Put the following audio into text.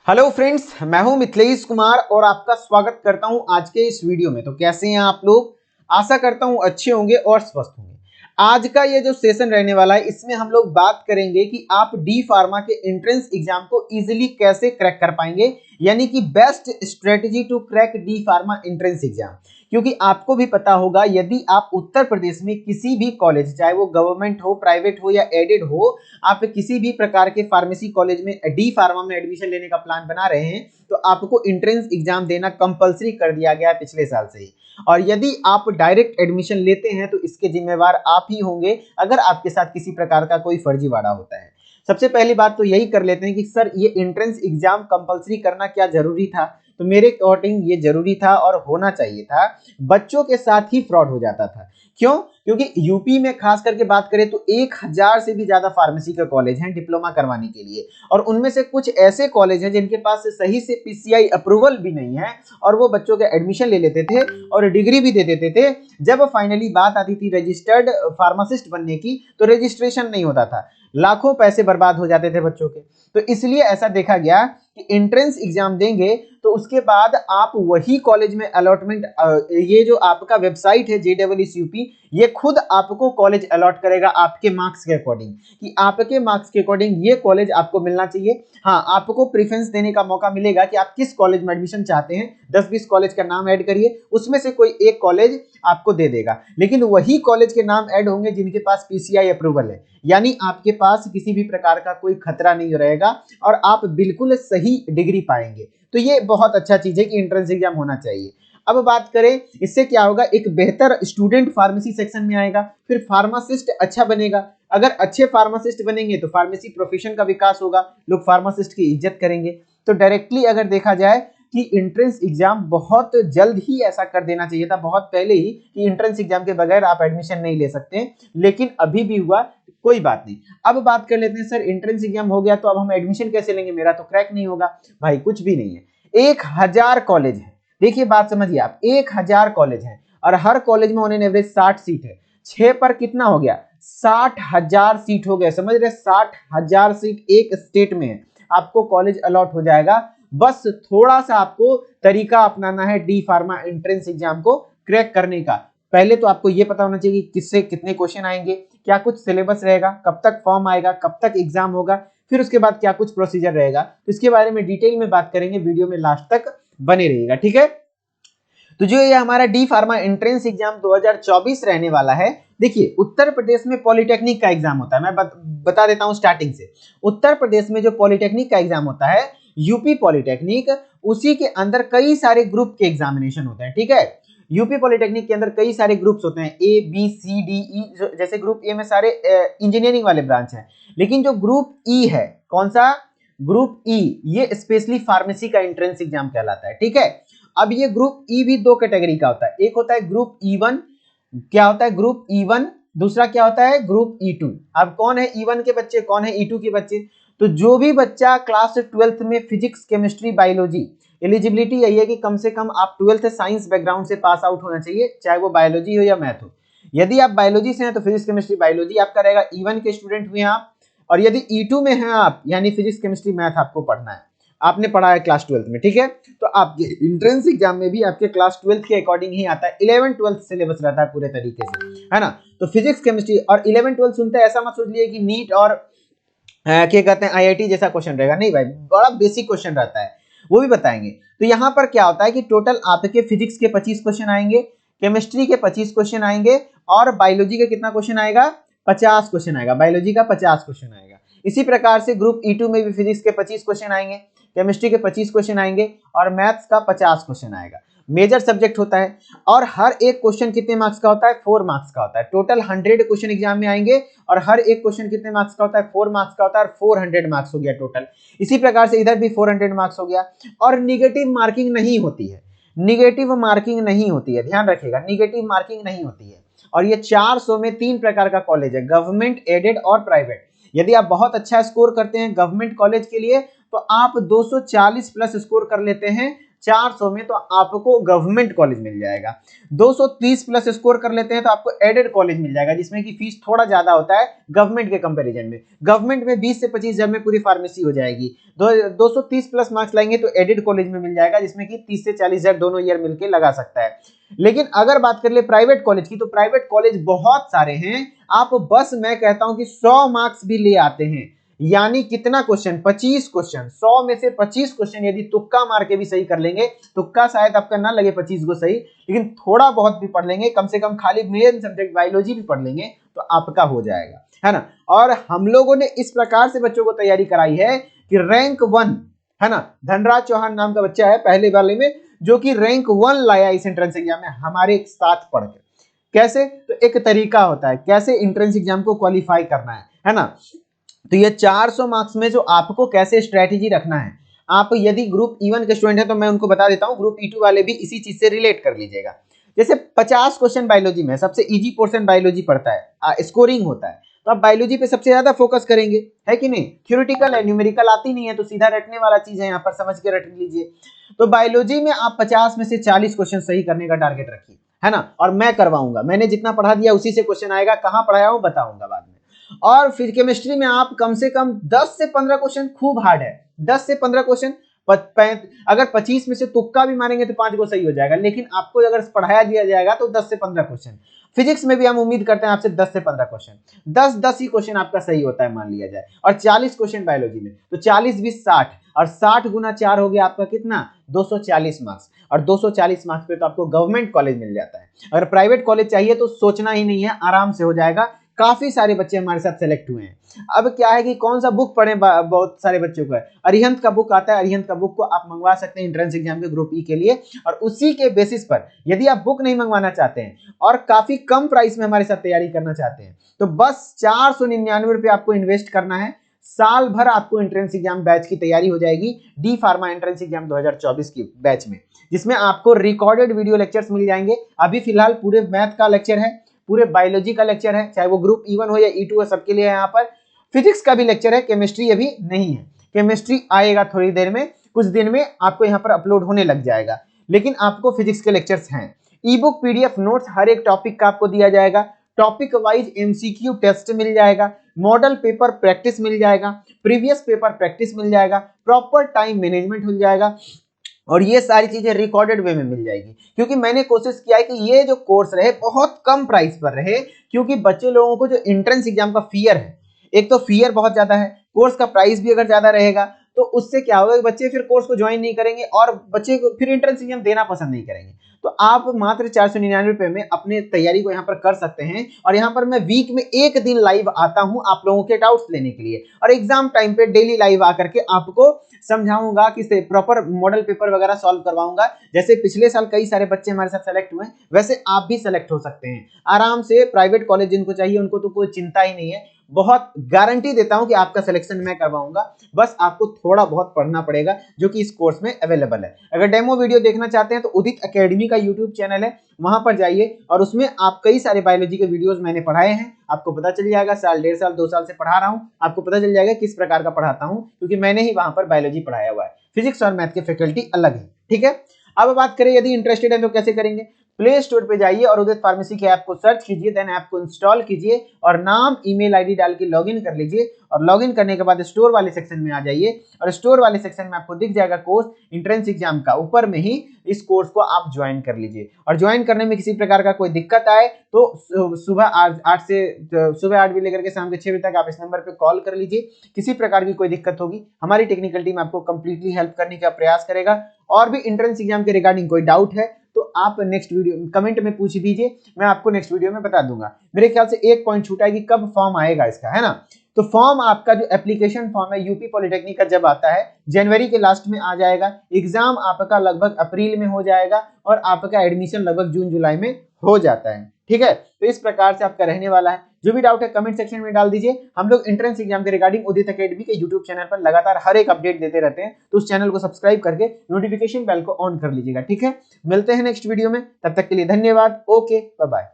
Hello friends, मैं हूं मिथिलेश कुमार और आपका स्वागत करता हूं आज के इस वीडियो में। तो कैसे हैं आप लोग? आशा करता हूं अच्छे होंगे और स्वस्थ होंगे। आज का ये जो सेशन रहने वाला है इसमें हम लोग बात करेंगे कि आप डी फार्मा के एंट्रेंस एग्जाम को इजीली कैसे क्रैक कर पाएंगे, यानी कि best strategy to crack D pharma entrance exam. क्योंकि आपको भी पता होगा, यदि आप उत्तर प्रदेश में किसी भी कॉलेज, चाहे वो गवर्नमेंट हो, प्राइवेट हो या एडेड हो, आप किसी भी प्रकार के फार्मेसी कॉलेज में डी फार्मा में एडमिशन लेने का प्लान बना रहे हैं तो आपको एंट्रेंस एग्जाम देना कंपलसरी कर दिया गया है पिछले साल से ही। और यदि आप डायरेक्ट एडमिशन लेते हैं तो इसके जिम्मेवार आप ही होंगे अगर आपके साथ किसी प्रकार का कोई फर्जीवाड़ा होता है। सबसे पहली बात तो यही कर लेते हैं कि सर ये एंट्रेंस एग्जाम कंपलसरी करना क्या जरूरी था? तो मेरे अकॉर्डिंग ये जरूरी था और होना चाहिए था। बच्चों के साथ ही फ्रॉड हो जाता था। क्यों? क्योंकि यूपी में खास करके बात करें तो 1000 से भी ज्यादा फार्मेसी के कॉलेज हैं डिप्लोमा करवाने के लिए, और उनमें से कुछ ऐसे कॉलेज हैं जिनके पास सही से पीसीआई अप्रूवल भी नहीं है और वो बच्चों के एडमिशन ले लेते थे और डिग्री भी दे देते थे। जब फाइनली बात आती थी रजिस्टर्ड फार्मासिस्ट बनने की तो रजिस्ट्रेशन नहीं होता था, लाखों पैसे बर्बाद हो जाते थे बच्चों के। तो इसलिए ऐसा देखा गया कि एंट्रेंस एग्जाम देंगे तो उसके बाद आप वही कॉलेज में अलॉटमेंट, ये जो आपका वेबसाइट है JEESUP, ये खुद आपको कॉलेज अलॉट करेगा आपके मार्क्स के अकॉर्डिंग, कि आपके मार्क्स के अकॉर्डिंग ये कॉलेज आपको मिलना चाहिए। हाँ, आपको प्रेफरेंस देने का मौका मिलेगा कि आप किस कॉलेज में एडमिशन चाहते हैं। 10-20 कॉलेज का नाम ऐड करिए, उसमें से कोई एक कॉलेज आपको दे देगा, लेकिन वही कॉलेज के नाम ऐड होंगे जिनके पास पीसीआई अप्रूवल है, यानी आपके पास किसी भी प्रकार का कोई खतरा नहीं रहेगा और आप बिल्कुल सही डिग्री पाएंगे। तो ये बहुत अच्छा चीज है कि एंट्रेंस एग्जाम होना चाहिए। अब बात करें इससे क्या होगा, एक बेहतर स्टूडेंट फार्मेसी सेक्शन में आएगा, फिर फार्मासिस्ट अच्छा बनेगा। अगर अच्छे फार्मासिस्ट बनेंगे तो फार्मेसी प्रोफेशन का विकास होगा, लोग फार्मासिस्ट की इज्जत करेंगे। तो डायरेक्टली अगर देखा जाए कि एंट्रेंस एग्जाम बहुत जल्द ही ऐसा कर देना चाहिए था, बहुत पहले ही, कि एंट्रेंस एग्जाम के बगैर आप एडमिशन नहीं ले सकते, लेकिन अभी भी हुआ, कोई बात नहीं। अब बात कर लेते हैं, सर एंट्रेंस एग्जाम हो गया तो अब हम एडमिशन कैसे लेंगे, मेरा तो क्रैक नहीं होगा। भाई कुछ भी नहीं है, 1000 कॉलेज है। देखिए बात समझिए आप, 1000 कॉलेज है और हर कॉलेज में ऑन एन एवरेज 60 सीट है। 6 पर कितना हो गया? 60,000 सीट हो गया। समझ रहे? 60,000 सीट एक स्टेट में है, आपको कॉलेज अलॉट हो जाएगा। बस थोड़ा सा आपको तरीका अपनाना है डी फार्मा एंट्रेंस एग्जाम को क्रैक करने का। पहले तो आपको यह पता होना चाहिए कि किससे कितने क्वेश्चन आएंगे, क्या कुछ सिलेबस रहेगा, कब तक फॉर्म आएगा, कब तक एग्जाम होगा, फिर उसके बाद क्या कुछ प्रोसीजर रहेगा। तो इसके बारे में डिटेल में बात करेंगे, वीडियो में लास्ट तक बने रहिएगा, ठीक है। तो जो ये हमारा डी फार्मा एंट्रेंस एग्जाम 2024 रहने वाला है, देखिए उत्तर प्रदेश में पॉलिटेक्निक का एग्जाम होता है। मैं बता देता हूं स्टार्टिंग से। उत्तर प्रदेश में जो पॉलिटेक्निक का एग्जाम होता है, यूपी पॉलिटेक्निक, उसी के अंदर कई सारे ग्रुप के एग्जामिनेशन होते हैं, ठीक है। यूपी पॉलिटेक्निक के अंदर कई सारे ग्रुप्स होते हैं, A B C D E। जैसे ग्रुप ए में सारे इंजीनियरिंग वाले ब्रांच हैं, लेकिन जो ग्रुप ई है, कौन सा? ग्रुप ई, ये स्पेशली फार्मेसी का एंट्रेंस एग्जाम कहलाता है, ठीक है। अब ये ग्रुप ई भी दो कैटेगरी का होता है, एक होता है ग्रुप E1। क्या होता है ग्रुप E1? दूसरा क्या होता है ग्रुप E2। अब कौन है E1 के बच्चे, कौन है E2 के बच्चे? तो जो भी बच्चा क्लास 12th में फिजिक्स, केमिस्ट्री, बायोलॉजी, एलिजिबिलिटी यही है कि कम से कम आप 12th साइंस बैकग्राउंड से पास आउट होना चाहिए, चाहे वो बायोलॉजी हो या मैथ हो। यदि आप बायोलॉजी से हैं तो फिजिक्स, केमिस्ट्री, बायोलॉजी आपका रहेगा। E1 के स्टूडेंट हुए आप, और यदि E2 में हैं आप, यानी फिजिक्स, केमिस्ट्री, मैथ आपको पढ़ना है, आपने पढ़ा है क्लास 12th में, ठीक है। तो आपके एंट्रेंस एग्जाम में भी आपके क्लास 12th के अकॉर्डिंग ही आता है। 11-12 सिलेबस रहता है पूरे तरीके से, है ना। तो फिजिक्स, केमिस्ट्री और 11-12 सुनते हैं ऐसा मत सोच लिए कि नीट और क्या कहते हैं IIT जैसा क्वेश्चन रहेगा, नहीं भाई, बड़ा बेसिक क्वेश्चन रहता है, वो भी बताएंगे। तो यहाँ पर क्या होता है कि टोटल आपके फिजिक्स के 25 क्वेश्चन आएंगे, केमिस्ट्री के 25 क्वेश्चन आएंगे, और बायोलॉजी का कितना क्वेश्चन आएगा? 50 क्वेश्चन आएगा। बायोलॉजी का 50 क्वेश्चन आएगा। इसी प्रकार से ग्रुप E2 में भी फिजिक्स के 25 क्वेश्चन आएंगे, केमिस्ट्री के 25 क्वेश्चन आएंगे, और मैथ्स का 50 क्वेश्चन आएगा। मेजर सब्जेक्ट होता है, और हर एक क्वेश्चन कितने मार्क्स का होता है? 4 मार्क्स का होता है। टोटल 100 क्वेश्चन एग्जाम में आएंगे, और हर एक क्वेश्चन कितने मार्क्स का होता है? 4 मार्क्स का होता है, और 400 मार्क्स हो गया टोटल। इसी प्रकार से इधर भी 400 मार्क्स हो गया, और निगेटिव मार्किंग नहीं होती है। निगेटिव मार्किंग नहीं होती है, ध्यान रखिएगा, निगेटिव मार्किंग नहीं होती है। और ये 400 में 3 प्रकार का कॉलेज है, गवर्नमेंट, एडेड और प्राइवेट। यदि आप बहुत अच्छा स्कोर करते हैं गवर्नमेंट कॉलेज के लिए तो आप 240 प्लस स्कोर कर लेते हैं 400 में तो आपको गवर्नमेंट कॉलेज मिल जाएगा। 230 प्लस स्कोर कर लेते हैं तो आपको एडेड कॉलेज मिल जाएगा, जिसमें कि फीस थोड़ा ज्यादा होता है गवर्नमेंट के कंपैरिजन में। गवर्नमेंट में 20 से 25 हजार में पूरी फार्मेसी हो जाएगी। 230 प्लस मार्क्स लाएंगे तो एडेड कॉलेज में मिल जाएगा, जिसमें कि 30 से 40 हजार दोनों ईयर मिलकर लगा सकता है। लेकिन अगर बात कर ले प्राइवेट कॉलेज की, तो प्राइवेट कॉलेज बहुत सारे हैं। आप बस मैं कहता हूं कि 100 मार्क्स भी ले आते हैं, यानी कितना क्वेश्चन, 25 क्वेश्चन, 100 में से 25 क्वेश्चन यदि तुक्का मार के भी सही कर लेंगे, तुक्का शायद आपका ना लगे 25 को सही, लेकिन थोड़ा बहुत भी पढ़ लेंगे, कम से कम खाली मेन सब्जेक्ट बायोलॉजी भी पढ़ लेंगे तो आपका हो जाएगा, है ना। और हम लोगों ने इस प्रकार से बच्चों को तैयारी कराई है कि रैंक 1, है ना, धनराज चौहान नाम का बच्चा है पहले वाले में, जो कि रैंक 1 लाया इस एंट्रेंस एग्जाम में हमारे साथ पढ़ के। कैसे, तो एक तरीका होता है कैसे एंट्रेंस एग्जाम को क्वालिफाई करना है ना। तो ये 400 मार्क्स में जो आपको कैसे स्ट्रेटेजी रखना है, आप यदि ग्रुप E1 के स्टूडेंट हैं तो मैं उनको बता देता हूं, ग्रुप E2 वाले भी इसी चीज से रिलेट कर लीजिएगा। जैसे 50 क्वेश्चन बायोलॉजी में, सबसे इजी पोर्शन बायोलॉजी पड़ता है, स्कोरिंग होता है, तो आप बायोलॉजी पे सबसे ज्यादा फोकस करेंगे, है कि नहीं। थ्योरेटिकल है, न्यूमेरिकल आती नहीं है, तो सीधा रटने वाला चीज है, यहाँ पर समझ के रट लीजिए। तो बायोलॉजी में आप 50 में से 40 क्वेश्चन सही करने का टारगेट रखिए, है ना। और मैं करवाऊंगा, मैंने जितना पढ़ा दिया उसी से क्वेश्चन आएगा, कहाँ पढ़ाया हूं बताऊंगा बाद में। और फिर केमिस्ट्री में आप कम से कम 10 से 15 क्वेश्चन, खूब हार्ड है, 10 से 15 क्वेश्चन, अगर 25 में से तुक्का भी मारेंगे तो 5 को सही हो जाएगा, लेकिन आपको अगर पढ़ाया दिया जाएगा तो 10 से 15 क्वेश्चन। फिजिक्स में भी हम उम्मीद करते हैं आपसे 10 से 15 क्वेश्चन, 10 ही क्वेश्चन आपका सही होता है मान लिया जाए, और 40 क्वेश्चन बायोलॉजी में, तो 40 20 60, और 60 गुना 4 हो गया आपका कितना, 240 मार्क्स। और 240 मार्क्स पे तो आपको गवर्नमेंट कॉलेज मिल जाता है। अगर प्राइवेट कॉलेज चाहिए तो सोचना ही नहीं है, आराम से हो जाएगा। काफी सारे बच्चे हमारे साथ सेलेक्ट हुए हैं। अब क्या है कि कौन सा बुक पढ़े, बहुत सारे बच्चों को है, अरिहंत का बुक आता है, अरिहंत का बुक को आप मंगवा सकते हैं एंट्रेंस एग्जाम के ग्रुप ई के लिए। और उसी के बेसिस पर यदि आप बुक नहीं मंगवाना चाहते हैं और काफी कम प्राइस में हमारे साथ तैयारी करना चाहते हैं, तो बस 499 रुपये आपको इन्वेस्ट करना है। साल भर आपको एंट्रेंस एग्जाम बैच की तैयारी हो जाएगी, डी फार्मा एंट्रेंस एग्जाम 2024 की बैच में, जिसमें आपको रिकॉर्डेड वीडियो लेक्चर्स मिल जाएंगे। अभी फिलहाल पूरे मैथ का लेक्चर है, पूरे बायोलॉजी का लेक्चर है, चाहे वो ग्रुप E1 हो या E2 हो, सबके लिए है। यहाँ पर फिजिक्स का भी लेक्चर है, केमिस्ट्री अभी नहीं है, केमिस्ट्री आएगा थोड़ी देर में, कुछ दिन में आपको यहाँ पर अपलोड होने लग जाएगा, लेकिन आपको फिजिक्स के लेक्चर्स हैं। ई बुक PDF नोट्स हर एक टॉपिक का आपको दिया जाएगा, टॉपिक वाइज MCQ टेस्ट मिल जाएगा, मॉडल पेपर प्रैक्टिस मिल जाएगा, प्रीवियस पेपर प्रैक्टिस मिल जाएगा, प्रॉपर टाइम मैनेजमेंट मिल जाएगा, और ये सारी चीजें रिकॉर्डेड वे में मिल जाएगी। क्योंकि मैंने कोशिश किया है कि ये जो कोर्स रहे बहुत कम प्राइस पर रहे, क्योंकि बच्चे लोगों को जो एंट्रेंस एग्जाम का फियर है, एक तो फियर बहुत ज्यादा है, कोर्स का प्राइस भी अगर ज्यादा रहेगा तो उससे क्या होगा कि बच्चे फिर कोर्स को ज्वाइन नहीं करेंगे और बच्चे को फिर एंट्रेंस एग्जाम देना पसंद नहीं करेंगे। तो आप मात्र 499 रुपए में अपने तैयारी को यहाँ पर कर सकते हैं। और यहाँ पर मैं वीक में एक दिन लाइव आता हूँ आप लोगों के डाउट्स लेने के लिए, और एग्जाम टाइम पे डेली लाइव आकर के आपको समझाऊंगा कि प्रॉपर मॉडल पेपर वगैरह सॉल्व करवाऊंगा। जैसे पिछले साल कई सारे बच्चे हमारे साथ सेलेक्ट हुए, वैसे आप भी सेलेक्ट हो सकते हैं आराम से। प्राइवेट कॉलेज जिनको चाहिए उनको तो कोई चिंता ही नहीं है, बहुत गारंटी देता हूं कि आपका सिलेक्शन मैं करवाऊंगा। बस आपको थोड़ा बहुत पढ़ना पड़ेगा, जो कि इस कोर्स में अवेलेबल है। अगर डेमो वीडियो देखना चाहते हैं तो उदित एकेडमी का यूट्यूब चैनल है, वहां पर जाइए और उसमें आप कई सारे बायोलॉजी के वीडियोस मैंने पढ़ाए हैं, आपको पता चल जाएगा। साल 1.5 साल 2 साल से पढ़ा रहा हूं, आपको पता चल जाएगा किस प्रकार का पढ़ाता हूं, क्योंकि मैंने ही वहां पर बायोलॉजी पढ़ाया हुआ है। फिजिक्स और मैथ के फैकल्टी अलग है, ठीक है। अब बात करें यदि इंटरेस्टेड है तो कैसे करेंगे। प्ले स्टोर पे जाइए और उदित फार्मेसी के ऐप को सर्च कीजिए, देन ऐप को इंस्टॉल कीजिए और नाम ईमेल आईडी डाल के लॉगिन कर लीजिए। और लॉगिन करने के बाद स्टोर वाले सेक्शन में आ जाइए और स्टोर वाले सेक्शन में आपको दिख जाएगा कोर्स एंट्रेंस एग्जाम का, ऊपर में ही इस कोर्स को आप ज्वाइन कर लीजिए। और ज्वाइन करने में किसी प्रकार का कोई दिक्कत आए तो सुबह 8 बजे लेकर के शाम के 6 बजे तक आप इस नंबर पे कॉल कर लीजिए। किसी प्रकार की कोई दिक्कत होगी, हमारी टेक्निकल टीम आपको कंप्लीटली हेल्प करने का प्रयास करेगा। और भी एंट्रेंस एग्जाम के रिगार्डिंग कोई डाउट है तो आप नेक्स्ट वीडियो कमेंट में पूछ दीजिए, मैं आपको नेक्स्ट वीडियो में बता दूंगा। मेरे ख्याल से एक पॉइंट छूटा है कि कब फॉर्म आएगा इसका, है ना। तो फॉर्म आपका जो एप्लीकेशन फॉर्म है यूपी पॉलिटेक्निक का जब आता है जनवरी के लास्ट में आ जाएगा, एग्जाम आपका लगभग अप्रैल में हो जाएगा और आपका एडमिशन लगभग जून जुलाई में हो जाता है, ठीक है। तो इस प्रकार से आपका रहने वाला है। जो भी डाउट है कमेंट सेक्शन में डाल दीजिए। हम लोग एंट्रेंस एग्जाम के रिगार्डिंग उदित एकेडमी के यूट्यूब चैनल पर लगातार हर एक अपडेट देते रहते हैं, तो उस चैनल को सब्सक्राइब करके नोटिफिकेशन बेल को ऑन कर लीजिएगा, ठीक है। मिलते हैं नेक्स्ट वीडियो में, तब तक के लिए धन्यवाद। Okay, bye bye.